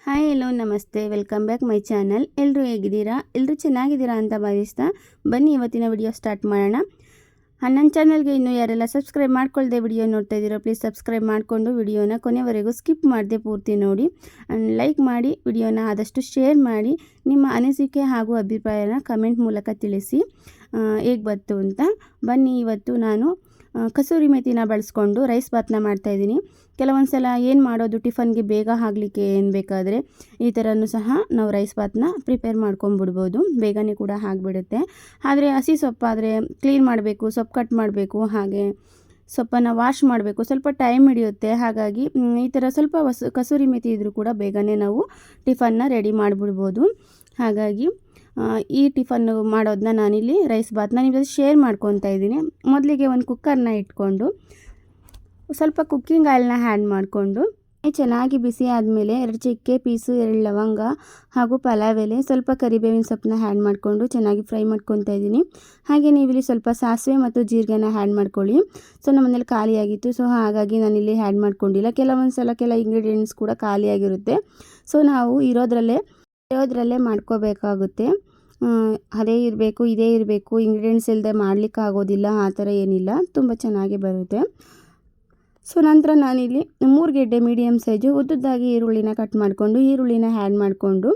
Hi hello ನಮಸ್ತೆ, welcome back my channel. ಎಲ್ಲರೂ ಹೇಗಿದ್ದೀರಾ? ಎಲ್ಲರೂ ಚೆನ್ನಾಗಿದ್ದೀರಾ ಅಂತ ಭಾವಿಸ್ತಾ ಬನ್ನಿ ಇವತ್ತಿನ ವಿಡಿಯೋ ಸ್ಟಾರ್ಟ್ ಮಾಡೋಣ. ನನ್ನ ಚಾನಲ್ಗೆ ಇನ್ನೂ ಯಾರೆಲ್ಲ ಸಬ್ಸ್ಕ್ರೈಬ್ ಮಾಡ್ಕೊಳ್ಳದೆ ವಿಡಿಯೋ ನೋಡ್ತಾ ಇದ್ದೀರೋ ಪ್ಲೀಸ್ ಸಬ್ಸ್ಕ್ರೈಬ್ ಮಾಡಿಕೊಂಡು ವಿಡಿಯೋನ ಕೊನೆವರೆಗೂ ಸ್ಕಿಪ್ ಮಾಡದೆ ಪೂರ್ತಿ ನೋಡಿ. ಲೈಕ್ ಮಾಡಿ, ವಿಡಿಯೋನ ಆದಷ್ಟು ಶೇರ್ ಮಾಡಿ, ನಿಮ್ಮ ಅನಿಸಿಕೆ ಹಾಗೂ ಅಭಿಪ್ರಾಯನ ಕಮೆಂಟ್ ಮೂಲಕ ತಿಳಿಸಿ ಹೇಗೆ ಬಂತು ಅಂತ. ಬನ್ನಿ, ಇವತ್ತು ನಾನು ಕಸೂರಿ ಮೇಥಿನ ಬಳಸ್ಕೊಂಡು ರೈಸ್ ಬಾತ್ನ ಮಾಡ್ತಾಯಿದ್ದೀನಿ. ಕೆಲವೊಂದು ಸಲ ಏನು ಮಾಡೋದು, ಟಿಫನ್ಗೆ ಬೇಗ ಆಗಲಿಕ್ಕೆ ಏನು ಬೇಕಾದರೆ ಈ ಥರನೂ ಸಹ ನಾವು ರೈಸ್ ಬಾತ್ನ ಪ್ರಿಪೇರ್ ಮಾಡ್ಕೊಂಬಿಡ್ಬೋದು, ಬೇಗನೆ ಕೂಡ ಆಗಿಬಿಡುತ್ತೆ. ಆದರೆ ಹಸಿ ಸೊಪ್ಪಾದರೆ ಕ್ಲೀನ್ ಮಾಡಬೇಕು, ಸೊಪ್ಪು ಕಟ್ ಮಾಡಬೇಕು, ಹಾಗೆ ಸೊಪ್ಪನ್ನು ವಾಶ್ ಮಾಡಬೇಕು, ಸ್ವಲ್ಪ ಟೈಮ್ ಹಿಡಿಯುತ್ತೆ. ಹಾಗಾಗಿ ಈ ಥರ ಸ್ವಲ್ಪ ಕಸೂರಿ ಮೇಥಿ ಇದ್ದರೂ ಕೂಡ ಬೇಗನೆ ನಾವು ಟಿಫನ್ನ ರೆಡಿ ಮಾಡಿಬಿಡ್ಬೋದು. ಹಾಗಾಗಿ ಈ ಟಿಫನ್ನು ಮಾಡೋದನ್ನ ನಾನಿಲ್ಲಿ ರೈಸ್ ಬಾತ್ನ ನಿಮ್ಮ ಜೊತೆ ಶೇರ್ ಮಾಡ್ಕೊತಾ ಇದ್ದೀನಿ. ಮೊದಲಿಗೆ ಒಂದು ಕುಕ್ಕರ್ನ ಇಟ್ಕೊಂಡು ಸ್ವಲ್ಪ ಕುಕ್ಕಿಂಗ್ ಆಯಿಲ್ನ ಆ್ಯಡ್ ಮಾಡಿಕೊಂಡು ಚೆನ್ನಾಗಿ ಬಿಸಿ ಆದಮೇಲೆ 2 ಚಕ್ಕೆ ಪೀಸು, 2 ಲವಂಗ ಹಾಗೂ ಪಲಾವ್ ಎಲೆ, ಸ್ವಲ್ಪ ಕರಿಬೇವಿನ ಸೊಪ್ಪನ್ನ ಆ್ಯಡ್ ಮಾಡಿಕೊಂಡು ಚೆನ್ನಾಗಿ ಫ್ರೈ ಮಾಡ್ಕೊತಾ ಇದ್ದೀನಿ. ಹಾಗೆ ನೀವಿಲ್ಲಿ ಸ್ವಲ್ಪ ಸಾಸಿವೆ ಮತ್ತು ಜೀರಿಗೆನ ಆ್ಯಡ್ ಮಾಡ್ಕೊಳ್ಳಿ. ಸೊ ನಮ್ಮ ಮನೇಲಿ ಖಾಲಿಯಾಗಿತ್ತು, ಸೊ ಹಾಗಾಗಿ ನಾನಿಲ್ಲಿ ಆ್ಯಡ್ ಮಾಡ್ಕೊಂಡಿಲ್ಲ. ಕೆಲವೊಂದು ಸಲ ಕೆಲ ಇಂಗ್ರೀಡಿಯೆಂಟ್ಸ್ ಕೂಡ ಖಾಲಿಯಾಗಿರುತ್ತೆ. ಸೊ ನಾವು ಇರೋದ್ರಲ್ಲೇ ಮಾಡ್ಕೋಬೇಕಾಗುತ್ತೆ. ಅದೇ ಇರಬೇಕು ಇದೇ ಇರಬೇಕು ಇಂಗ್ರೀಡಿಯೆಂಟ್ಸ್ ಇಲ್ಲದೆ ಮಾಡಲಿಕ್ಕೆ ಆಗೋದಿಲ್ಲ, ಆ ಥರ ಏನಿಲ್ಲ, ತುಂಬ ಚೆನ್ನಾಗಿ ಬರುತ್ತೆ. ಸೊ ನಂತರ ನಾನಿಲ್ಲಿ 3 ಗೆಡ್ಡೆ ಮೀಡಿಯಮ್ ಸೈಜು ಉದ್ದುದ್ದಾಗಿ ಈರುಳ್ಳಿನ ಕಟ್ ಮಾಡಿಕೊಂಡು ಈರುಳ್ಳಿನ ಆ್ಯಡ್ ಮಾಡಿಕೊಂಡು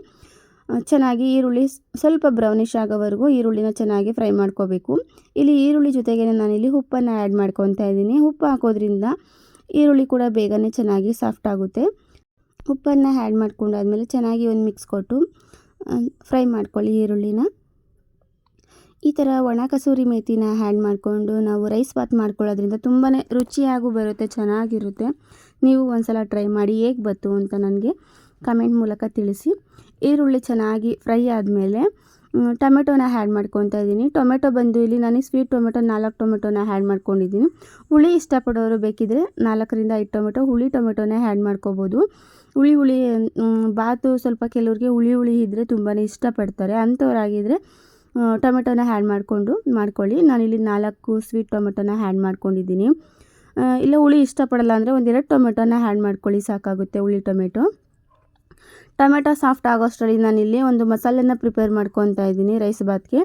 ಚೆನ್ನಾಗಿ ಈರುಳ್ಳಿ ಸ್ವಲ್ಪ ಬ್ರೌನಿಷ್ ಆಗೋವರೆಗೂ ಈರುಳ್ಳಿನ ಚೆನ್ನಾಗಿ ಫ್ರೈ ಮಾಡ್ಕೋಬೇಕು. ಇಲ್ಲಿ ಈರುಳ್ಳಿ ಜೊತೆಗೆ ನಾನಿಲ್ಲಿ ಉಪ್ಪನ್ನು ಆ್ಯಡ್ ಮಾಡ್ಕೊತಾ ಇದ್ದೀನಿ. ಉಪ್ಪು ಹಾಕೋದ್ರಿಂದ ಈರುಳ್ಳಿ ಕೂಡ ಬೇಗನೆ ಚೆನ್ನಾಗಿ ಸಾಫ್ಟ್ ಆಗುತ್ತೆ. ಉಪ್ಪನ್ನು ಆ್ಯಡ್ ಮಾಡ್ಕೊಂಡಾದ್ಮೇಲೆ ಚೆನ್ನಾಗಿ ಒಂದು ಮಿಕ್ಸ್ ಕೊಟ್ಟು ಫ್ರೈ ಮಾಡ್ಕೊಳ್ಳಿ ಈರುಳ್ಳಿನ. ಈ ಥರ ಒಣ ಕಸೂರಿ ಮೇಥಿನ ಆ್ಯಡ್ ಮಾಡಿಕೊಂಡು ನಾವು ರೈಸ್ ಬಾತ್ ಮಾಡ್ಕೊಳ್ಳೋದ್ರಿಂದ ತುಂಬಾ ರುಚಿಯಾಗೂ ಬರುತ್ತೆ, ಚೆನ್ನಾಗಿರುತ್ತೆ. ನೀವು ಒಂದ್ಸಲ ಟ್ರೈ ಮಾಡಿ ಹೇಗೆ ಬಂತು ಅಂತ ನನಗೆ ಕಮೆಂಟ್ ಮೂಲಕ ತಿಳಿಸಿ. ಈರುಳ್ಳಿ ಚೆನ್ನಾಗಿ ಫ್ರೈ ಆದಮೇಲೆ ಟೊಮೆಟೊನ ಆ್ಯಡ್ ಮಾಡ್ಕೊತಾ ಇದ್ದೀನಿ. ಟೊಮೆಟೊ ಬಂದು ಇಲ್ಲಿ ನಾನು ಸ್ವೀಟ್ ಟೊಮೆಟೊ 4 ಟೊಮೆಟೊನ ಆ್ಯಡ್ ಮಾಡ್ಕೊಂಡಿದ್ದೀನಿ. ಹುಳಿ ಇಷ್ಟಪಡೋರು ಬೇಕಿದ್ದರೆ 4ರಿಂದ 5 ಟೊಮೆಟೊ ಹುಳಿ ಟೊಮೆಟೊನೇ ಆ್ಯಡ್ ಮಾಡ್ಕೋಬೋದು. ಹುಳಿ ಬಾತು ಸ್ವಲ್ಪ ಕೆಲವ್ರಿಗೆ ಹುಳಿ ಇದ್ದರೆ ತುಂಬಾ ಇಷ್ಟಪಡ್ತಾರೆ. ಅಂಥವ್ರಾಗಿದ್ದರೆ ಟೊಮೆಟೊನ ಆ್ಯಡ್ ಮಾಡ್ಕೊಳ್ಳಿ. ನಾನಿಲ್ಲಿ 4 ಸ್ವೀಟ್ ಟೊಮೆಟೊನ ಆ್ಯಡ್ ಮಾಡ್ಕೊಂಡಿದ್ದೀನಿ. ಇಲ್ಲ ಹುಳಿ ಇಷ್ಟಪಡಲ್ಲ ಅಂದರೆ 1-2 ಟೊಮೆಟೊನ ಆ್ಯಡ್ ಮಾಡ್ಕೊಳ್ಳಿ, ಸಾಕಾಗುತ್ತೆ ಹುಳಿ ಟೊಮೆಟೊ ಸಾಫ್ಟ್ ಆಗೋಷ್ಟರಲ್ಲಿ ನಾನಿಲ್ಲಿ ಒಂದು ಮಸಾಲೆನ ಪ್ರಿಪೇರ್ ಮಾಡ್ಕೊತಾ ಇದ್ದೀನಿ ರೈಸ್ ಬಾತ್ಗೆ.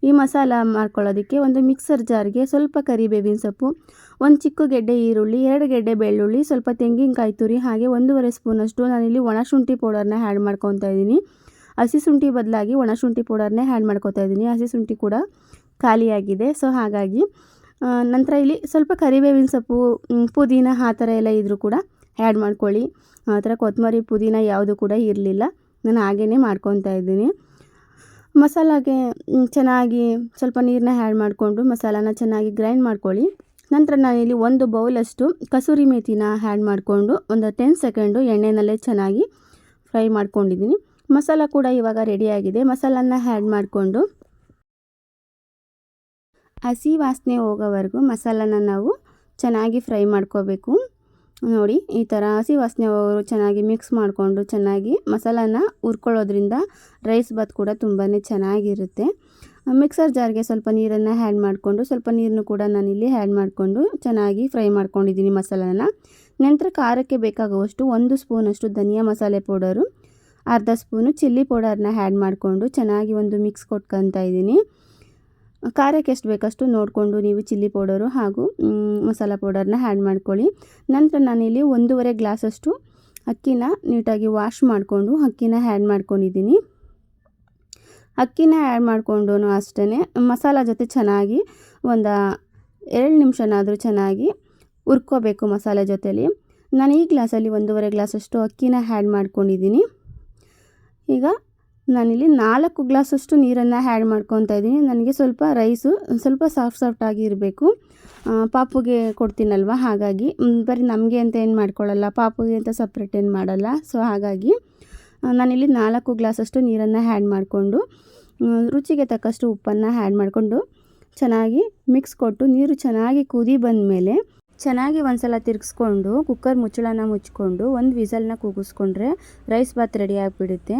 ಈ ಮಸಾಲ ಮಾಡ್ಕೊಳ್ಳೋದಕ್ಕೆ ಒಂದು ಮಿಕ್ಸರ್ ಜಾರ್ಗೆ ಸ್ವಲ್ಪ ಕರಿಬೇವಿನ ಸೊಪ್ಪು, 1 ಚಿಕ್ಕ ಗೆಡ್ಡೆ ಈರುಳ್ಳಿ, 2 ಗೆಡ್ಡೆ ಬೆಳ್ಳುಳ್ಳಿ, ಸ್ವಲ್ಪ ತೆಂಗಿನಕಾಯಿ ತುರಿ, ಹಾಗೆ 1.5 ಸ್ಪೂನಷ್ಟು ನಾನಿಲ್ಲಿ ಒಣ ಶುಂಠಿ ಪೌಡರ್ನ ಆ್ಯಡ್ ಮಾಡ್ಕೊತಾ ಇದ್ದೀನಿ. ಹಸಿ ಶುಂಠಿ ಬದಲಾಗಿ ಒಣ ಶುಂಠಿ ಪೌಡರ್ನೇ ಆ್ಯಡ್ ಮಾಡ್ಕೊತಾ ಇದ್ದೀನಿ. ಹಸಿ ಶುಂಠಿ ಕೂಡ ಖಾಲಿಯಾಗಿದೆ, ಸೊ ಹಾಗಾಗಿ ನಂತರ ಇಲ್ಲಿ ಸ್ವಲ್ಪ ಕರಿಬೇವಿನ ಸೊಪ್ಪು, ಪುದೀನ ಆ ಥರ ಎಲ್ಲ ಇದ್ದರೂ ಕೂಡ ಆ್ಯಡ್ ಮಾಡ್ಕೊಳ್ಳಿ. ಆ ಥರ ಕೊತ್ತಂಬರಿ ಪುದೀನ ಯಾವುದು ಕೂಡ ಇರಲಿಲ್ಲ, ನಾನು ಹಾಗೇ ಮಾಡ್ಕೊತಾ ಇದ್ದೀನಿ. ಮಸಾಲಾಗೆ ಚೆನ್ನಾಗಿ ಸ್ವಲ್ಪ ನೀರನ್ನ ಆ್ಯಡ್ ಮಾಡಿಕೊಂಡು ಮಸಾಲಾನ ಚೆನ್ನಾಗಿ ಗ್ರೈಂಡ್ ಮಾಡ್ಕೊಳ್ಳಿ. ನಂತರ ನಾನಿಲ್ಲಿ 1 ಬೌಲಷ್ಟು ಕಸೂರಿ ಮೇಥಿನ ಆ್ಯಡ್ ಮಾಡಿಕೊಂಡು ಒಂದು 10 ಸೆಕೆಂಡು ಎಣ್ಣೆನಲ್ಲೇ ಚೆನ್ನಾಗಿ ಫ್ರೈ ಮಾಡ್ಕೊಂಡಿದ್ದೀನಿ. ಮಸಾಲ ಕೂಡ ಇವಾಗ ರೆಡಿಯಾಗಿದೆ. ಮಸಾಲನ ಆ್ಯಡ್ ಮಾಡಿಕೊಂಡು ಹಸಿ ವಾಸನೆ ಹೋಗೋವರೆಗೂ ಮಸಾಲನ ನಾವು ಚೆನ್ನಾಗಿ ಫ್ರೈ ಮಾಡ್ಕೋಬೇಕು. ನೋಡಿ, ಈ ಥರ ಹಸಿ ವಾಸನೆ ಹೋಗೋರು ಚೆನ್ನಾಗಿ ಮಿಕ್ಸ್ ಮಾಡಿಕೊಂಡು ಚೆನ್ನಾಗಿ ಮಸಾಲಾನ ಹುರ್ಕೊಳ್ಳೋದ್ರಿಂದ ರೈಸ್ ಬಾತ್ ಕೂಡ ತುಂಬಾ ಚೆನ್ನಾಗಿರುತ್ತೆ. ಮಿಕ್ಸರ್ ಜಾರ್ಗೆ ಸ್ವಲ್ಪ ನೀರನ್ನು ಆ್ಯಡ್ ಮಾಡಿಕೊಂಡು ಸ್ವಲ್ಪ ನೀರನ್ನು ಕೂಡ ನಾನಿಲ್ಲಿ ಆ್ಯಡ್ ಮಾಡಿಕೊಂಡು ಚೆನ್ನಾಗಿ ಫ್ರೈ ಮಾಡ್ಕೊಂಡಿದ್ದೀನಿ ಮಸಾಲಾನ. ನಂತರ ಖಾರಕ್ಕೆ ಬೇಕಾಗುವಷ್ಟು 1 ಸ್ಪೂನಷ್ಟು ಧನಿಯಾ ಮಸಾಲೆ ಪೌಡರು, 1/2 ಸ್ಪೂನು ಚಿಲ್ಲಿ ಪೌಡರ್ನ ಆ್ಯಡ್ ಮಾಡಿಕೊಂಡು ಚೆನ್ನಾಗಿ ಒಂದು ಮಿಕ್ಸ್ ಕೊಟ್ಕೊತಾ ಇದ್ದೀನಿ. ಖಾರಕ್ಕೆ ಎಷ್ಟು ಬೇಕಷ್ಟು ನೋಡಿಕೊಂಡು ನೀವು ಚಿಲ್ಲಿ ಪೌಡರು ಹಾಗೂ ಮಸಾಲ ಪೌಡರ್ನ ಆ್ಯಡ್ ಮಾಡ್ಕೊಳ್ಳಿ. ನಂತರ ನಾನಿಲ್ಲಿ 1.5 ಗ್ಲಾಸಷ್ಟು ಅಕ್ಕಿನ ನೀಟಾಗಿ ವಾಶ್ ಮಾಡಿಕೊಂಡು ಅಕ್ಕಿನ ಆ್ಯಡ್ ಮಾಡ್ಕೊಂಡಿದ್ದೀನಿ. ಅಕ್ಕಿನ ಆ್ಯಡ್ ಮಾಡಿಕೊಂಡು ಅಷ್ಟೇ ಮಸಾಲ ಜೊತೆ ಚೆನ್ನಾಗಿ ಒಂದು 2 ನಿಮಿಷನಾದರೂ ಚೆನ್ನಾಗಿ ಹುರ್ಕೋಬೇಕು ಮಸಾಲೆ ಜೊತೆಲಿ. ನಾನು ಈ ಗ್ಲಾಸಲ್ಲಿ 1.5 ಗ್ಲಾಸಷ್ಟು ಅಕ್ಕಿನ ಆ್ಯಡ್ ಮಾಡ್ಕೊಂಡಿದ್ದೀನಿ. ಈಗ ನಾನಿಲ್ಲಿ 4 ಗ್ಲಾಸಷ್ಟು ನೀರನ್ನು ಆ್ಯಡ್ ಮಾಡ್ಕೊತಾ ಇದ್ದೀನಿ. ನನಗೆ ಸ್ವಲ್ಪ ರೈಸು ಸ್ವಲ್ಪ ಸಾಫ್ಟಾಗಿ ಇರಬೇಕು, ಪಾಪುಗೆ ಕೊಡ್ತೀನಲ್ವ, ಹಾಗಾಗಿ ಬರೀ ನಮಗೆ ಅಂತ ಏನು ಮಾಡ್ಕೊಳ್ಳಲ್ಲ, ಪಾಪುಗೆ ಅಂತ ಸಪ್ರೇಟ್ ಏನು ಮಾಡಲ್ಲ. ಸೊ ಹಾಗಾಗಿ ನಾನಿಲ್ಲಿ 4 ಗ್ಲಾಸಷ್ಟು ನೀರನ್ನು ಆ್ಯಡ್ ಮಾಡಿಕೊಂಡು ರುಚಿಗೆ ತಕ್ಕಷ್ಟು ಉಪ್ಪನ್ನು ಆ್ಯಡ್ ಮಾಡಿಕೊಂಡು ಚೆನ್ನಾಗಿ ಮಿಕ್ಸ್ ಕೊಟ್ಟು ನೀರು ಚೆನ್ನಾಗಿ ಕುದಿ ಬಂದಮೇಲೆ ಚೆನ್ನಾಗಿ ಒಂದ್ಸಲ ತಿರುಗಿಸ್ಕೊಂಡು ಕುಕ್ಕರ್ ಮುಚ್ಚಳನ ಮುಚ್ಕೊಂಡು 1 ವಿಸಲ್ನ ಕೂಗಿಸ್ಕೊಂಡ್ರೆ ರೈಸ್ ಬಾತ್ ರೆಡಿ ಆಗಿಬಿಡುತ್ತೆ.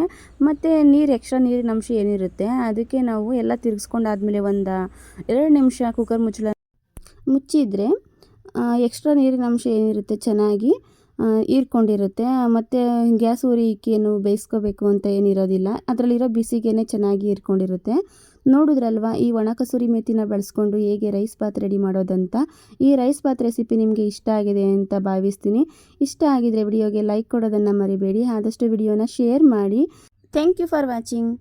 ಮತ್ತು ಎಕ್ಸ್ಟ್ರಾ ನೀರಿನ ಅಂಶ ಏನಿರುತ್ತೆ ಅದಕ್ಕೆ ನಾವು ಎಲ್ಲ ತಿರುಗಿಸ್ಕೊಂಡಾದ್ಮೇಲೆ 1-2 ನಿಮಿಷ ಕುಕ್ಕರ್ ಮುಚ್ಚಳ ಮುಚ್ಚಿದರೆ ಎಕ್ಸ್ಟ್ರಾ ನೀರಿನ ಅಂಶ ಏನಿರುತ್ತೆ ಚೆನ್ನಾಗಿ ಹೀರ್ಕೊಂಡಿರುತ್ತೆ. ಮತ್ತು ಗ್ಯಾಸ್ ಉರಿ ಇಕ್ಕೇನು ಬೇಯಿಸ್ಕೋಬೇಕು ಅಂತ ಏನಿರೋದಿಲ್ಲ, ಅದರಲ್ಲಿರೋ ಬಿಸಿಗೇ ಚೆನ್ನಾಗಿ ಹೀರ್ಕೊಂಡಿರುತ್ತೆ. ನೋಡಿದ್ರಲ್ವ ಈ ಒಣ ಕಸೂರಿ ಮೇಥಿನ ಬಳಸ್ಕೊಂಡು ಹೇಗೆ ರೈಸ್ ಬಾತ್ ರೆಡಿ ಮಾಡೋದಂತ. ಈ ರೈಸ್ ಬಾತ್ ರೆಸಿಪಿ ನಿಮಗೆ ಇಷ್ಟ ಆಗಿದೆ ಅಂತ ಭಾವಿಸ್ತೀನಿ. ಇಷ್ಟ ಆಗಿದರೆ ವಿಡಿಯೋಗೆ ಲೈಕ್ ಕೊಡೋದನ್ನು ಮರಿಬೇಡಿ. ಆದಷ್ಟು ವಿಡಿಯೋನ ಶೇರ್ ಮಾಡಿ. Thank you for watching.